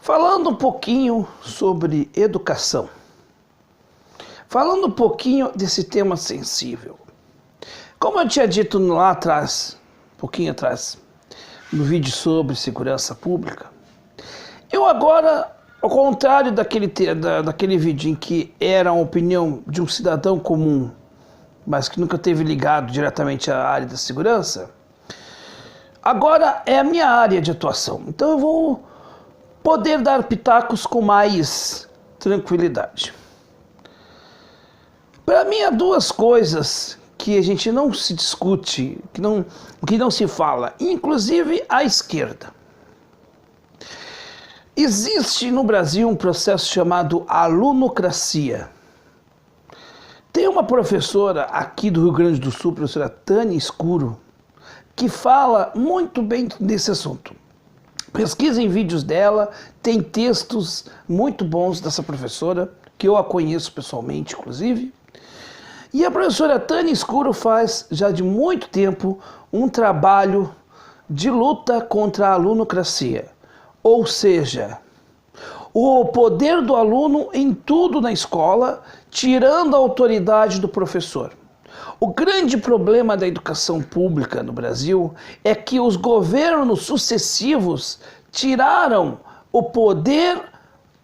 Falando um pouquinho sobre educação, falando um pouquinho desse tema sensível. Como eu tinha dito lá atrás, um pouquinho atrás, no vídeo sobre segurança pública, eu agora, ao contrário daquele vídeo em que era a opinião de um cidadão comum, mas que nunca teve ligado diretamente à área da segurança, agora é a minha área de atuação. Então eu vou poder dar pitacos com mais tranquilidade. Para mim há duas coisas que a gente não se discute, que não se fala, inclusive à esquerda. Existe no Brasil um processo chamado alunocracia. Tem uma professora aqui do Rio Grande do Sul, a professora Tânia Escuro, que fala muito bem desse assunto. Pesquisem vídeos dela, tem textos muito bons dessa professora, que eu a conheço pessoalmente, inclusive. E a professora Tânia Escuro faz, já de muito tempo, um trabalho de luta contra a alunocracia. Ou seja, o poder do aluno em tudo na escola, tirando a autoridade do professor. O grande problema da educação pública no Brasil é que os governos sucessivos tiraram o poder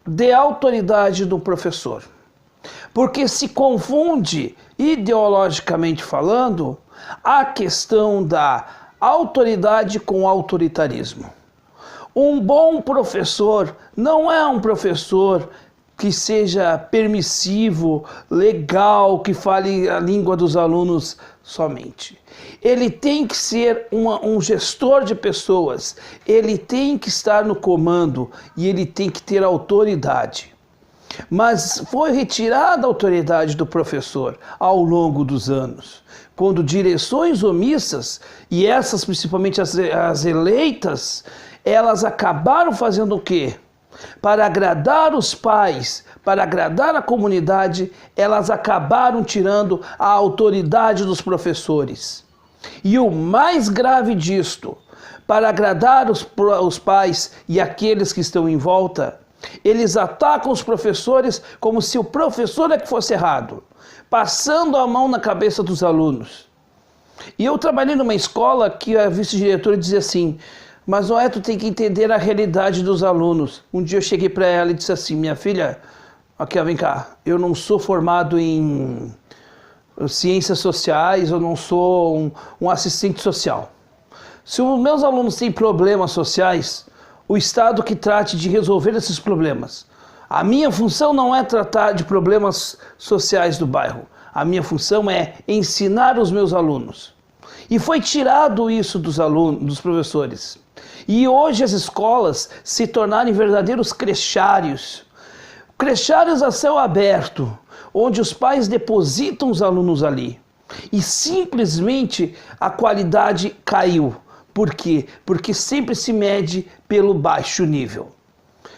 de autoridade do professor. Porque se confunde, ideologicamente falando, a questão da autoridade com autoritarismo. Um bom professor não é um professor que seja permissivo, legal, que fale a língua dos alunos somente. Ele tem que ser um gestor de pessoas, ele tem que estar no comando e ele tem que ter autoridade. Mas foi retirada a autoridade do professor ao longo dos anos, quando direções omissas, e essas principalmente as eleitas, elas acabaram fazendo o quê? Para agradar os pais, para agradar a comunidade, elas acabaram tirando a autoridade dos professores. E o mais grave disto, para agradar os pais e aqueles que estão em volta, eles atacam os professores como se o professor é que fosse errado, passando a mão na cabeça dos alunos. E eu trabalhei numa escola que a vice-diretora dizia assim: mas Noé, tu tem que entender a realidade dos alunos. Um dia eu cheguei para ela e disse assim: minha filha, aqui, vem cá, eu não sou formado em ciências sociais, eu não sou um assistente social. Se os meus alunos têm problemas sociais, o Estado que trate de resolver esses problemas. A minha função não é tratar de problemas sociais do bairro. A minha função é ensinar os meus alunos. E foi tirado isso dos alunos, dos professores. E hoje as escolas se tornaram verdadeiros crechários. Crechários a céu aberto, onde os pais depositam os alunos ali. E simplesmente a qualidade caiu. Por quê? Porque sempre se mede pelo baixo nível.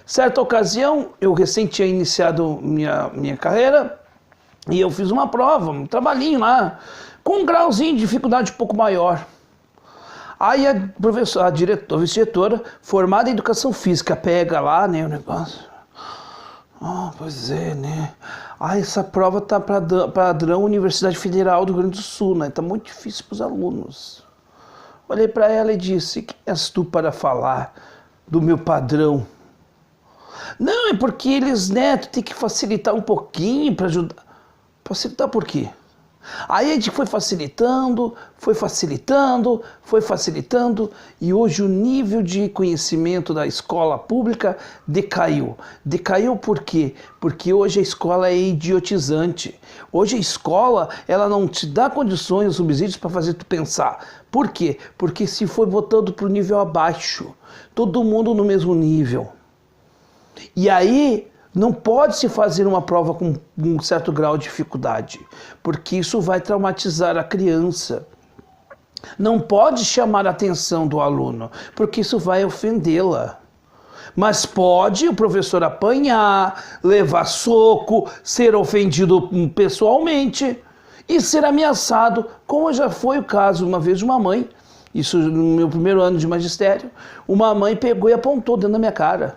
Certa ocasião, eu recém tinha iniciado minha carreira e eu fiz uma prova, um trabalhinho lá, com um grauzinho de dificuldade um pouco maior. Aí a vice-diretora, formada em educação física, pega lá, né, o negócio. Pois é, né? Essa prova tá padrão Universidade Federal do Rio Grande do Sul, né? Tá muito difícil para os alunos. Olhei para ela e disse: quem és tu para falar do meu padrão? Não, é porque eles, né, tu tem que facilitar um pouquinho para ajudar. Facilitar por quê? Aí a gente foi facilitando, e hoje o nível de conhecimento da escola pública decaiu. Decaiu por quê? Porque hoje a escola é idiotizante. Hoje a escola, ela não te dá condições, subsídios para fazer tu pensar. Por quê? Porque se foi botando para o nível abaixo, todo mundo no mesmo nível. E aí não pode se fazer uma prova com um certo grau de dificuldade, porque isso vai traumatizar a criança. Não pode chamar a atenção do aluno, porque isso vai ofendê-la. Mas pode o professor apanhar, levar soco, ser ofendido pessoalmente e ser ameaçado, como já foi o caso uma vez de uma mãe. Isso no meu primeiro ano de magistério, uma mãe pegou e apontou dentro da minha cara.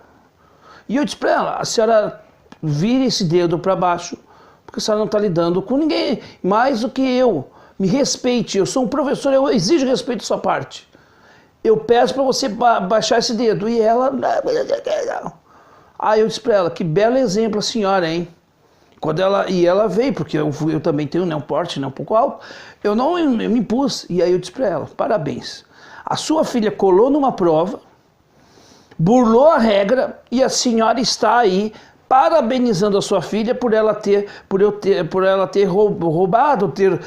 E eu disse para ela, a senhora vire esse dedo para baixo, porque a senhora não está lidando com ninguém mais do que eu. Me respeite, eu sou um professor, eu exijo respeito da sua parte. Eu peço para você baixar esse dedo. E ela... Aí eu disse para ela, que belo exemplo a senhora, hein? Ela veio, porque eu também tenho, né, um porte, né, um pouco alto. Eu me impus. E aí eu disse para ela, parabéns. A sua filha colou numa prova, burlou a regra e a senhora está aí parabenizando a sua filha por ela ter roubado, ter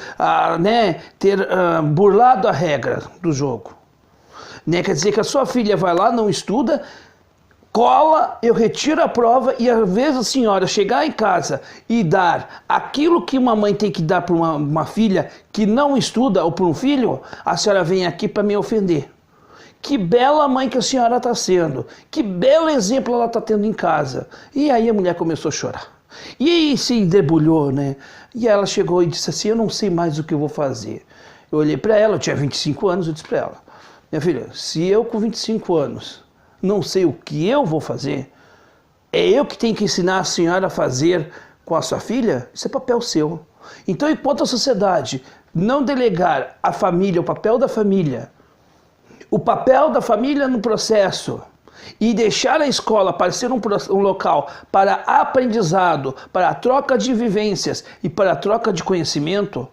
burlado a regra do jogo. Né? Quer dizer que a sua filha vai lá, não estuda, cola, eu retiro a prova e às vezes a senhora chegar em casa e dar aquilo que uma mãe tem que dar para uma filha que não estuda ou para um filho, a senhora vem aqui para me ofender. Que bela mãe que a senhora está sendo, que belo exemplo ela está tendo em casa. E aí a mulher começou a chorar. E aí se debulhou, né? E ela chegou e disse assim, eu não sei mais o que eu vou fazer. Eu olhei para ela, eu tinha 25 anos, eu disse para ela, minha filha, se eu com 25 anos não sei o que eu vou fazer, é eu que tenho que ensinar a senhora a fazer com a sua filha? Isso é papel seu. Então, enquanto a sociedade não delegar à família, o papel da família no processo e deixar a escola para ser um local para aprendizado, para a troca de vivências e para a troca de conhecimento,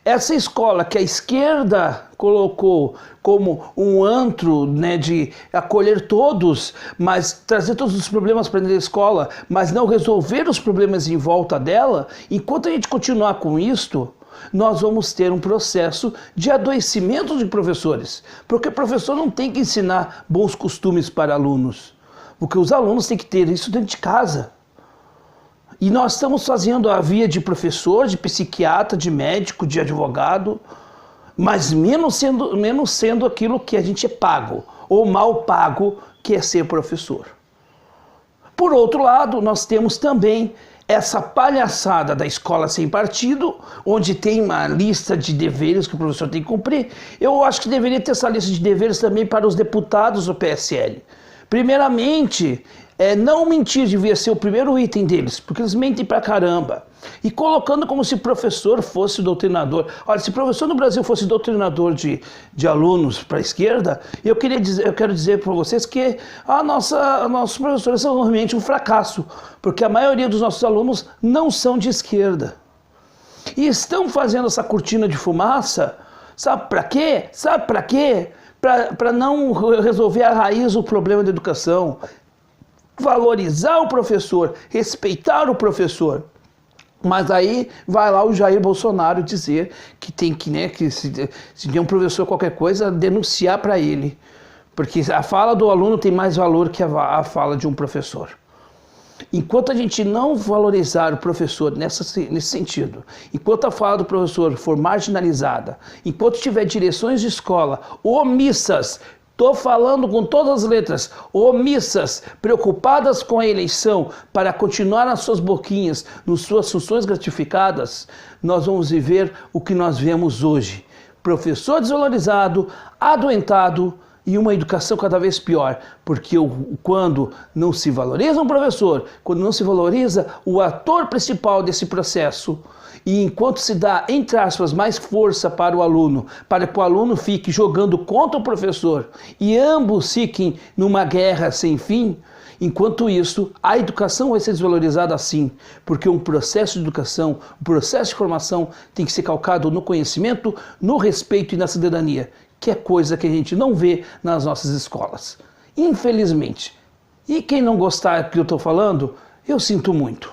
essa escola que a esquerda colocou como um antro, né, de acolher todos, mas trazer todos os problemas para dentro da escola, mas não resolver os problemas em volta dela, enquanto a gente continuar com isto, nós vamos ter um processo de adoecimento de professores. Porque o professor não tem que ensinar bons costumes para alunos, porque os alunos têm que ter isso dentro de casa. E nós estamos fazendo a via de professor, de psiquiatra, de médico, de advogado, mas menos sendo aquilo que a gente é pago, ou mal pago, que é ser professor. Por outro lado, nós temos também essa palhaçada da escola sem partido, onde tem uma lista de deveres que o professor tem que cumprir. Eu acho que deveria ter essa lista de deveres também para os deputados do PSL. Primeiramente, não mentir devia ser o primeiro item deles, porque eles mentem pra caramba. E colocando como se professor fosse doutrinador. Olha, se professor no Brasil fosse doutrinador de alunos para a esquerda, eu quero dizer para vocês que nossos professores são realmente um fracasso, porque a maioria dos nossos alunos não são de esquerda. E estão fazendo essa cortina de fumaça, sabe para quê? Sabe para quê? Para não resolver a raiz do problema da educação. Valorizar o professor, respeitar o professor. Mas aí vai lá o Jair Bolsonaro dizer que tem que, né, que se tem um professor qualquer coisa, denunciar para ele. Porque a fala do aluno tem mais valor que a fala de um professor. Enquanto a gente não valorizar o professor nesse sentido, enquanto a fala do professor for marginalizada, enquanto tiver direções de escola omissas, estou falando com todas as letras, omissas, preocupadas com a eleição para continuar nas suas boquinhas, nas suas funções gratificadas, nós vamos viver o que nós vemos hoje. Professor desvalorizado, adoentado e uma educação cada vez pior, porque quando não se valoriza um professor, quando não se valoriza o ator principal desse processo, e enquanto se dá, entre aspas, mais força para o aluno, para que o aluno fique jogando contra o professor e ambos fiquem numa guerra sem fim, enquanto isso, a educação vai ser desvalorizada assim, porque um processo de educação, um processo de formação tem que ser calcado no conhecimento, no respeito e na cidadania, que é coisa que a gente não vê nas nossas escolas. Infelizmente. E quem não gostar do que eu estou falando, eu sinto muito.